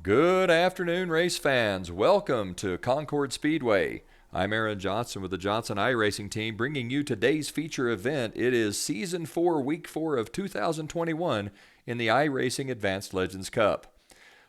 Good afternoon, race fans. Welcome to Concord Speedway. I'm Aaron Johnson with the Johnson iRacing team bringing you today's feature event. It is Season 4, Week 4 of 2021 in the iRacing Advanced Legends Cup.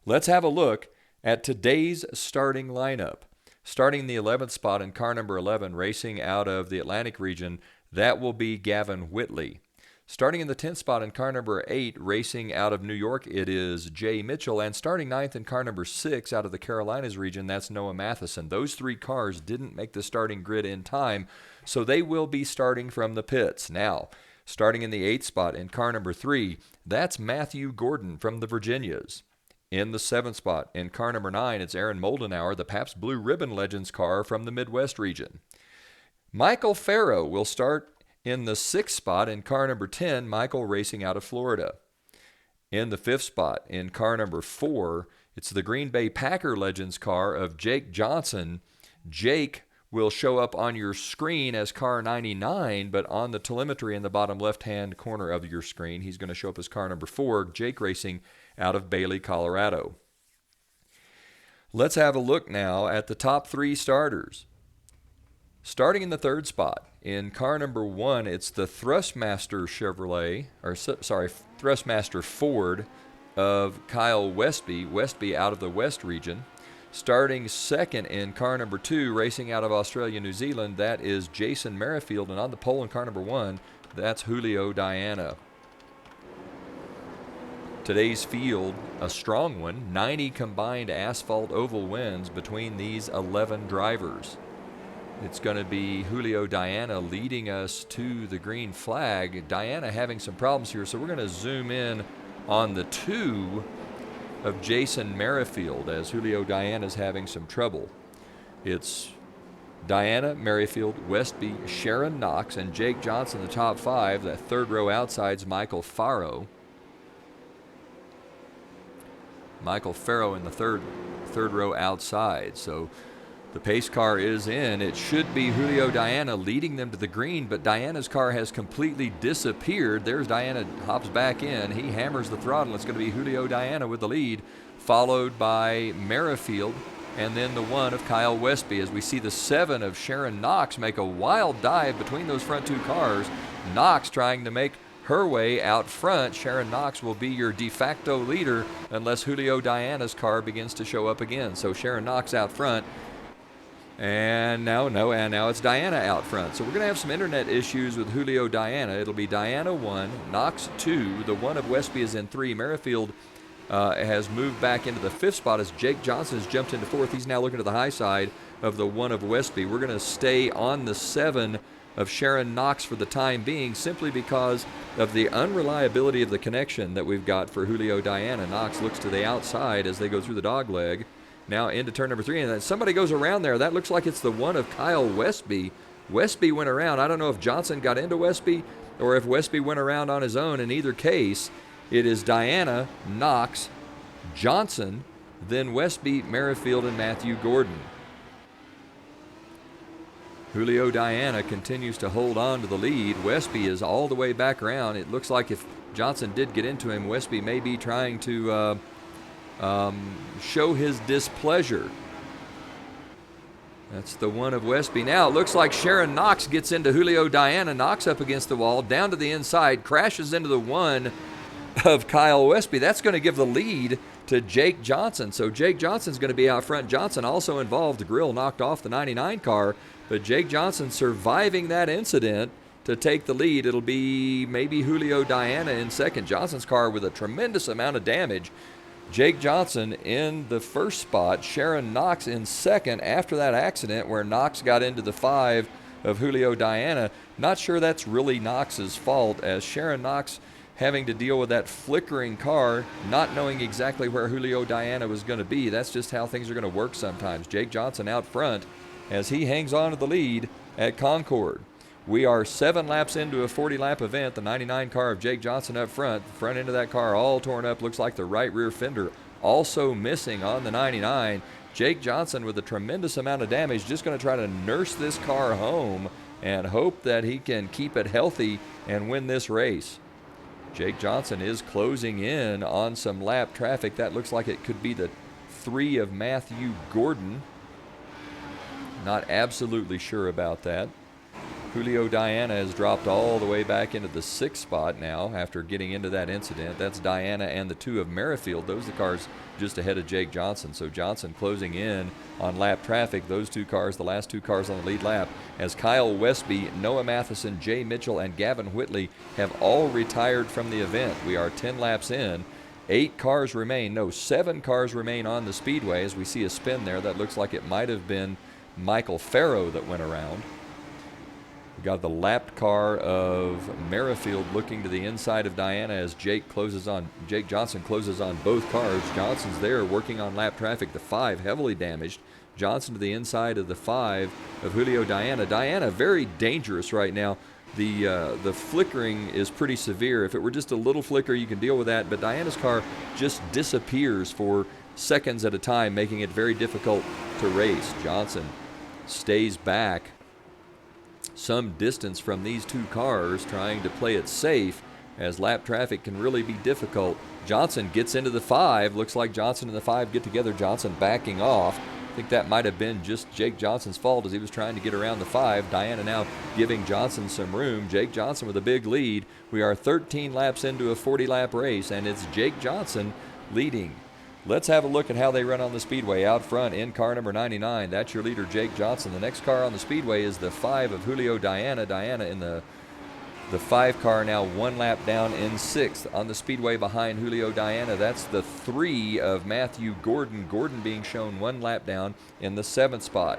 Let's have a look at today's starting lineup. Starting the 11th spot in car number 11, racing out of the Atlantic region, that will be Gavin Whitley. Starting in the 10th spot in car number 8, racing out of New York, it is Jay Mitchell. And starting 9th in car number 6 out of the Carolinas region, that's Noah Matheson. Those three cars didn't make the starting grid in time, so they will be starting from the pits. Now, starting in the 8th spot in car number 3, that's Matthew Gordon from the Virginias. In the 7th spot in car number 9, it's Aaron Moldenauer, the Pabst Blue Ribbon Legends car from the Midwest region. Michael Farrow will start in the 6th spot in car number 10, Michael racing out of Florida. In the 5th spot in car number 4, it's the Green Bay Packer Legends car of Jake Johnson. Jake will show up on your screen as car 99, but on the telemetry in the bottom left-hand corner of your screen, he's going to show up as car number 4, Jake racing out of Bailey, Colorado. Let's have a look now at the top 3 starters. Starting in the 3rd spot, in car number 1, it's the Thrustmaster Thrustmaster Ford of Kyle Westby out of the West region. Starting 2nd in car number 2, racing out of Australia, New Zealand, that is Jason Merrifield. And on the pole in car number 1, that's Julio Diana. Today's field, a strong one, 90 combined asphalt oval wins between these 11 drivers. It's going to be Julio Diana leading us to the green flag. Diana having some problems here, so we're going to zoom in on the 2 of Jason Merrifield as Julio Diana's having some trouble. It's Diana, Merrifield, Westby, Sharon Knox, and Jake Johnson, the top 5. That 3rd row outside's Michael Farrow. Michael Farrow in the third row outside. So the pace car is in. It should be Julio Diana leading them to the green, but Diana's car has completely disappeared. There's Diana, hops back in. He hammers the throttle. It's going to be Julio Diana with the lead, followed by Merrifield, and then the 1 of Kyle Westby. As we see the 7 of Sharon Knox make a wild dive between those front 2 cars. Knox trying to make her way out front. Sharon Knox will be your de facto leader unless Julio Diana's car begins to show up again. So Sharon Knox out front. And now it's Diana out front. So we're going to have some internet issues with Julio Diana. It'll be Diana 1, Knox 2. The 1 of Westby is in 3. Merrifield has moved back into the 5th spot as Jake Johnson has jumped into 4th. He's now looking to the high side of the 1 of Westby. We're going to stay on the 7 of Sharon Knox for the time being, simply because of the unreliability of the connection that we've got for Julio Diana. Knox looks to the outside as they go through the dog leg. Now into turn number 3, and then somebody goes around there. That looks like it's the 1 of Kyle Westby. Westby went around. I don't know if Johnson got into Westby or if Westby went around on his own. In either case, it is Diana, Knox, Johnson, then Westby, Merrifield, and Matthew Gordon. Julio Diana continues to hold on to the lead. Westby is all the way back around. It looks like if Johnson did get into him, Westby may be trying to show his displeasure. That's the 1 of Westby. Now it looks like Sharon Knox gets into Julio Diana. Knox up against the wall, down to the inside, crashes into the 1 of Kyle Westby. That's going to give the lead to Jake Johnson. So Jake Johnson's going to be out front. Johnson also involved. The grill knocked off the 99 car, but Jake Johnson surviving that incident to take the lead. It'll be maybe Julio Diana in 2nd. Johnson's car with a tremendous amount of damage. Jake Johnson in the 1st spot, Sharon Knox in 2nd after that accident where Knox got into the 5 of Julio Diana. Not sure that's really Knox's fault, as Sharon Knox having to deal with that flickering car, not knowing exactly where Julio Diana was going to be. That's just how things are going to work sometimes. Jake Johnson out front as he hangs on to the lead at Concord. We are 7 laps into a 40-lap event. The 99 car of Jake Johnson up front. The front end of that car all torn up. Looks like the right rear fender also missing on the 99. Jake Johnson with a tremendous amount of damage, just going to try to nurse this car home and hope that he can keep it healthy and win this race. Jake Johnson is closing in on some lap traffic. That looks like it could be the 3 of Matthew Gordon. Not absolutely sure about that. Julio Diana has dropped all the way back into the 6th spot now after getting into that incident. That's Diana and the 2 of Merrifield. Those are the cars just ahead of Jake Johnson. So Johnson closing in on lap traffic. Those 2 cars, the last 2 cars on the lead lap, as Kyle Westby, Noah Matheson, Jay Mitchell, and Gavin Whitley have all retired from the event. We are 10 laps in. 8 cars remain. No, 7 cars remain on the speedway. As we see a spin there, that looks like it might have been Michael Farrow that went around. We got the lapped car of Merrifield looking to the inside of Diana as Jake Johnson closes on both cars. Johnson's there working on lap traffic. The 5 heavily damaged. Johnson to the inside of the 5 of Julio Diana. Diana very dangerous right now. The flickering is pretty severe. If it were just a little flicker, you can deal with that. But Diana's car just disappears for seconds at a time, making it very difficult to race. Johnson stays back some distance from these 2 cars, trying to play it safe, as lap traffic can really be difficult. Johnson gets into the 5. Looks like Johnson and the 5 get together. Johnson backing off. I think that might have been just Jake Johnson's fault as he was trying to get around the 5. Diana now giving Johnson some room. Jake Johnson with a big lead. We are 13 laps into a 40-lap race, and it's Jake Johnson leading. Let's have a look at how they run on the speedway. Out front in car number 99, that's your leader, Jake Johnson. The next car on the speedway is the 5 of Julio Diana. Diana in the 5 car now 1 lap down in 6th. On the speedway behind Julio Diana, that's the 3 of Matthew Gordon. Gordon being shown 1 lap down in the 7th spot.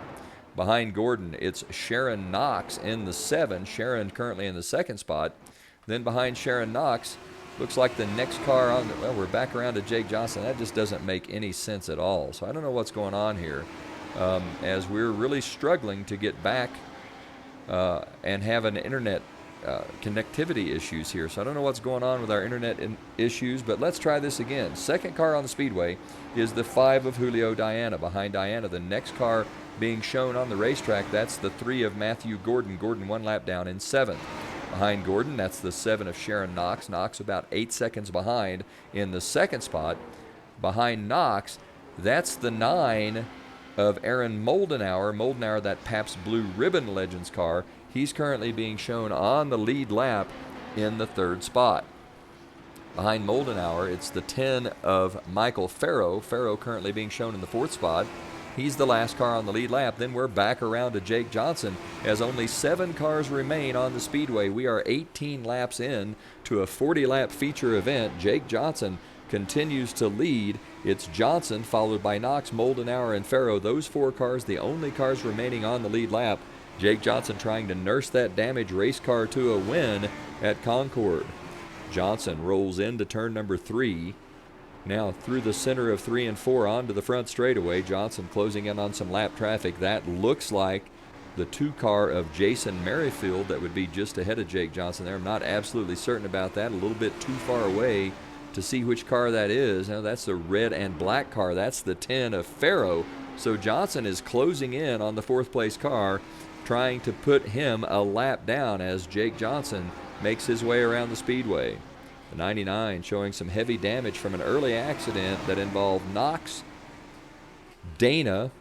Behind Gordon, it's Sharon Knox in the 7. Sharon currently in the 2nd spot. Then behind Sharon Knox, looks like the next car on the, well, we're back around to Jake Johnson. That just doesn't make any sense at all. So I don't know what's going on here, as we're really struggling to get back and have an internet connectivity issues here. So I don't know what's going on with our internet issues, but let's try this again. 2nd car on the speedway is the 5 of Julio Diana. Behind Diana, the next car being shown on the racetrack, that's the 3 of Matthew Gordon. Gordon 1 lap down in 7th. Behind Gordon, that's the 7 of Sharon Knox. Knox about 8 seconds behind in the 2nd spot. Behind Knox, that's the 9 of Aaron Moldenauer. Moldenauer, that Pabst Blue Ribbon Legends car. He's currently being shown on the lead lap in the 3rd spot. Behind Moldenauer, it's the 10 of Michael Farrow. Farrow currently being shown in the 4th spot. He's the last car on the lead lap. Then we're back around to Jake Johnson as only 7 cars remain on the speedway. We are 18 laps in to a 40-lap feature event. Jake Johnson continues to lead. It's Johnson followed by Knox, Moldenauer, and Farrow. Those 4 cars, the only cars remaining on the lead lap. Jake Johnson trying to nurse that damaged race car to a win at Concord. Johnson rolls into turn number 3. Now through the center of 3 and 4 onto the front straightaway. Johnson closing in on some lap traffic. That looks like the 2 car of Jason Merrifield that would be just ahead of Jake Johnson there. I'm not absolutely certain about that. A little bit too far away to see which car that is. Now that's the red and black car. That's the 10 of Farrow. So Johnson is closing in on the 4th place car, trying to put him a lap down as Jake Johnson makes his way around the speedway. The 99 showing some heavy damage from an early accident that involved Knox, Diana,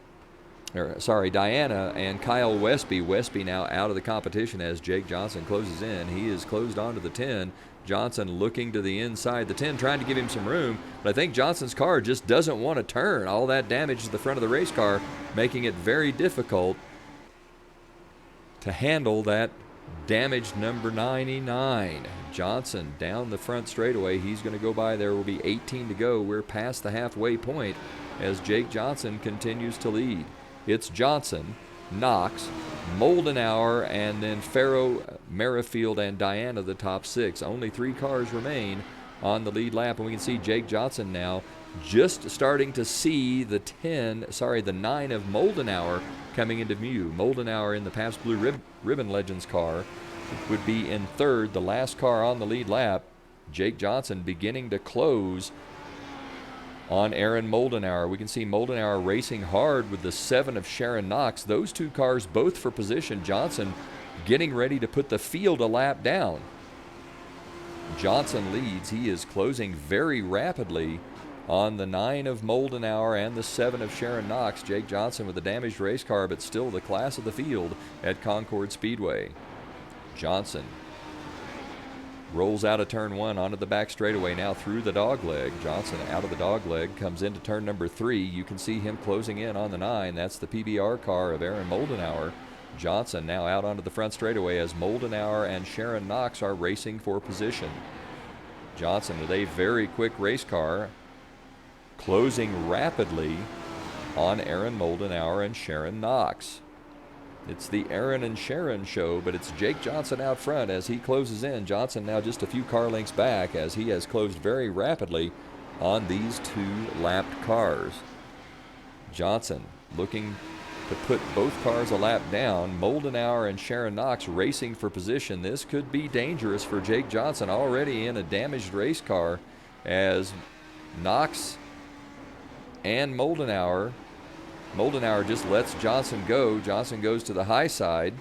and Kyle Westby. Westby now out of the competition as Jake Johnson closes in. He is closed onto the 10. Johnson looking to the inside. The 10 trying to give him some room, but I think Johnson's car just doesn't want to turn. All that damage to the front of the race car, making it very difficult to handle that damaged number 99. Johnson down the front straightaway. He's going to go by. There will be 18 to go. We're past the halfway point as Jake Johnson continues to lead. It's Johnson, Knox, Moldenauer, and then Farrow, Merrifield, and Diana, the top 6. Only 3 cars remain on the lead lap, and we can see Jake Johnson now just starting to see the 9 of Moldenauer coming into view. Moldenauer in the Pabst Blue Ribbon Legends car would be in 3rd, the last car on the lead lap. Jake Johnson beginning to close on Aaron Moldenauer. We can see Moldenauer racing hard with the 7 of Sharon Knox. Those 2 cars both for position. Johnson getting ready to put the field a lap down. Johnson leads. He is closing very rapidly on the 9 of Moldenauer and the 7 of Sharon Knox. Jake Johnson with a damaged race car, but still the class of the field at Concord Speedway. Johnson rolls out of turn 1 onto the back straightaway now through the dogleg. Johnson out of the dogleg comes into turn number 3. You can see him closing in on the 9. That's the PBR car of Aaron Moldenauer. Johnson now out onto the front straightaway as Moldenauer and Sharon Knox are racing for position. Johnson with a very quick race car, closing rapidly on Aaron Moldenauer and Sharon Knox. It's the Aaron and Sharon show, but it's Jake Johnson out front as he closes in. Johnson now just a few car lengths back as he has closed very rapidly on these 2 lapped cars. Johnson looking to put both cars a lap down. Moldenauer and Sharon Knox racing for position. This could be dangerous for Jake Johnson, already in a damaged race car, as Knox and Moldenauer just lets Johnson go. Johnson goes to the high side.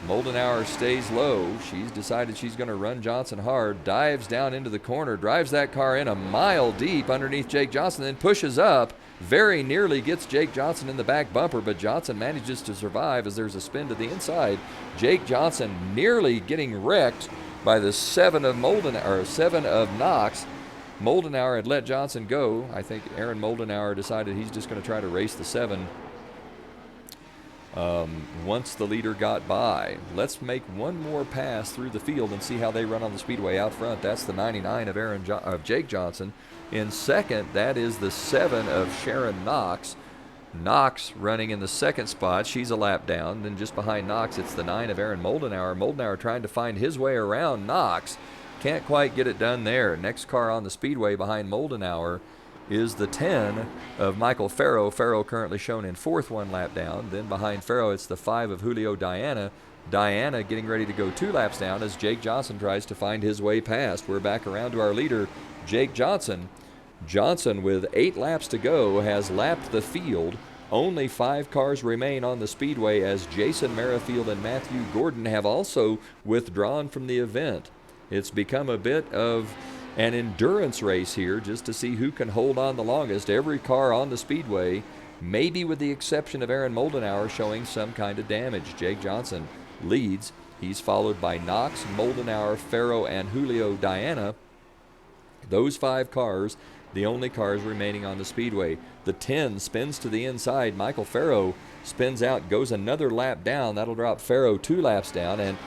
Moldenauer stays low. She's decided she's going to run Johnson hard, dives down into the corner, drives that car in a mile deep underneath Jake Johnson, then pushes up, very nearly gets Jake Johnson in the back bumper, but Johnson manages to survive as there's a spin to the inside. Jake Johnson nearly getting wrecked by the 7 of Knox. Moldenauer had let Johnson go. I think Aaron Moldenauer decided he's just going to try to race the 7 once the leader got by. Let's make one more pass through the field and see how they run on the speedway out front. That's the 99 of Jake Johnson. In second, that is the 7 of Sharon Knox. Knox running in the second spot. She's a lap down. Then just behind Knox, it's the 9 of Aaron Moldenauer. Moldenauer trying to find his way around Knox. Can't quite get it done there. Next car on the speedway behind Moldenauer is the 10 of Michael Farrow. Farrow currently shown in 4th, 1 lap down. Then behind Farrow, it's the 5 of Julio Diana. Diana getting ready to go 2 laps down as Jake Johnson tries to find his way past. We're back around to our leader, Jake Johnson. Johnson, with 8 laps to go, has lapped the field. Only 5 cars remain on the speedway as Jason Merrifield and Matthew Gordon have also withdrawn from the event. It's become a bit of an endurance race here just to see who can hold on the longest. Every car on the speedway, maybe with the exception of Aaron Moldenauer, showing some kind of damage. Jake Johnson leads. He's followed by Knox, Moldenauer, Farrow, and Julio Diana. Those 5 cars, the only cars remaining on the speedway. The 10 spins to the inside. Michael Farrow spins out, goes another lap down. That'll drop Farrow 2 laps down, and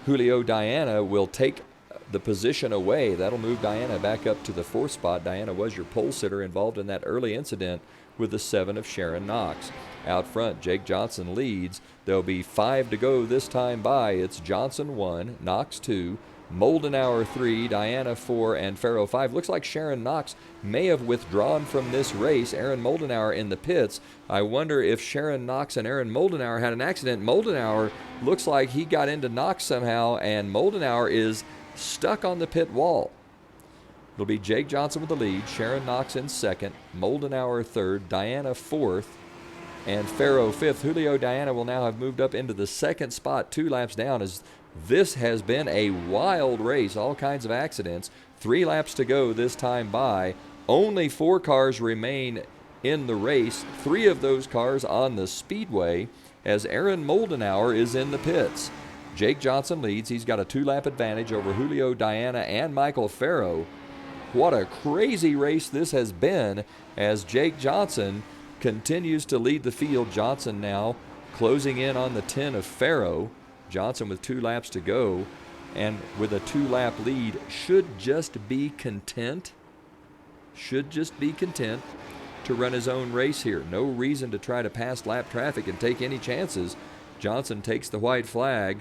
Julio Diana will take the position away. That'll move Diana back up to the 4th spot. Diana was your pole sitter involved in that early incident with the 7 of Sharon Knox. Out front, Jake Johnson leads. There'll be 5 to go this time by. It's Johnson 1, Knox 2, Moldenauer 3, Diana 4, and Farrow 5. Looks like Sharon Knox may have withdrawn from this race. Aaron Moldenauer in the pits. I wonder if Sharon Knox and Aaron Moldenauer had an accident. Moldenauer looks like he got into Knox somehow, and Moldenauer is stuck on the pit wall. It'll be Jake Johnson with the lead, Sharon Knox in 2nd, Moldenauer 3rd, Diana 4th, and Farrow 5th. Julio Diana will now have moved up into the 2nd spot, 2 laps down, as this has been a wild race, all kinds of accidents. 3 laps to go this time by. Only 4 cars remain in the race, 3 of those cars on the speedway, as Aaron Moldenauer is in the pits. Jake Johnson leads. He's got a 2-lap advantage over Julio Diana and Michael Farrow. What a crazy race this has been as Jake Johnson continues to lead the field. Johnson now closing in on the 10 of Farrow. Johnson with 2 laps to go, and with a 2-lap lead should just be content to run his own race here. No reason to try to pass lap traffic and take any chances. Johnson takes the white flag.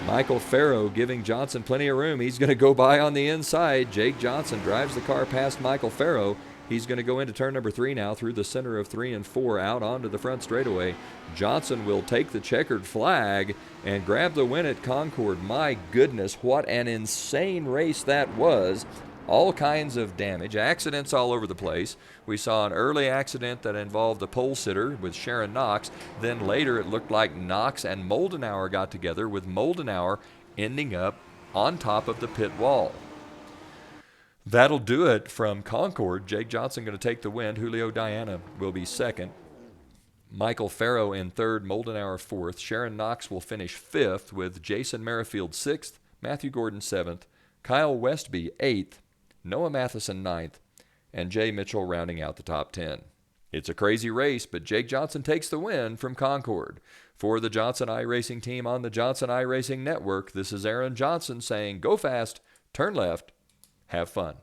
Michael Farrow giving Johnson plenty of room. He's going to go by on the inside. Jake Johnson drives the car past Michael Farrow. He's going to go into turn number 3 now through the center of 3 and 4 out onto the front straightaway. Johnson will take the checkered flag and grab the win at Concord. My goodness, what an insane race that was. All kinds of damage, accidents all over the place. We saw an early accident that involved the pole sitter with Sharon Knox. Then later it looked like Knox and Moldenauer got together, with Moldenauer ending up on top of the pit wall. That'll do it from Concord. Jake Johnson going to take the win. Julio Diana will be second. Michael Farrow in third, Moldenauer fourth. Sharon Knox will finish fifth with Jason Merrifield sixth, Matthew Gordon seventh, Kyle Westby eighth, Noah Matheson ninth, and Jay Mitchell rounding out the top 10. It's a crazy race, but Jake Johnson takes the win from Concord. For the Johnson iRacing team on the Johnson iRacing Network, this is Aaron Johnson saying, go fast, turn left, have fun.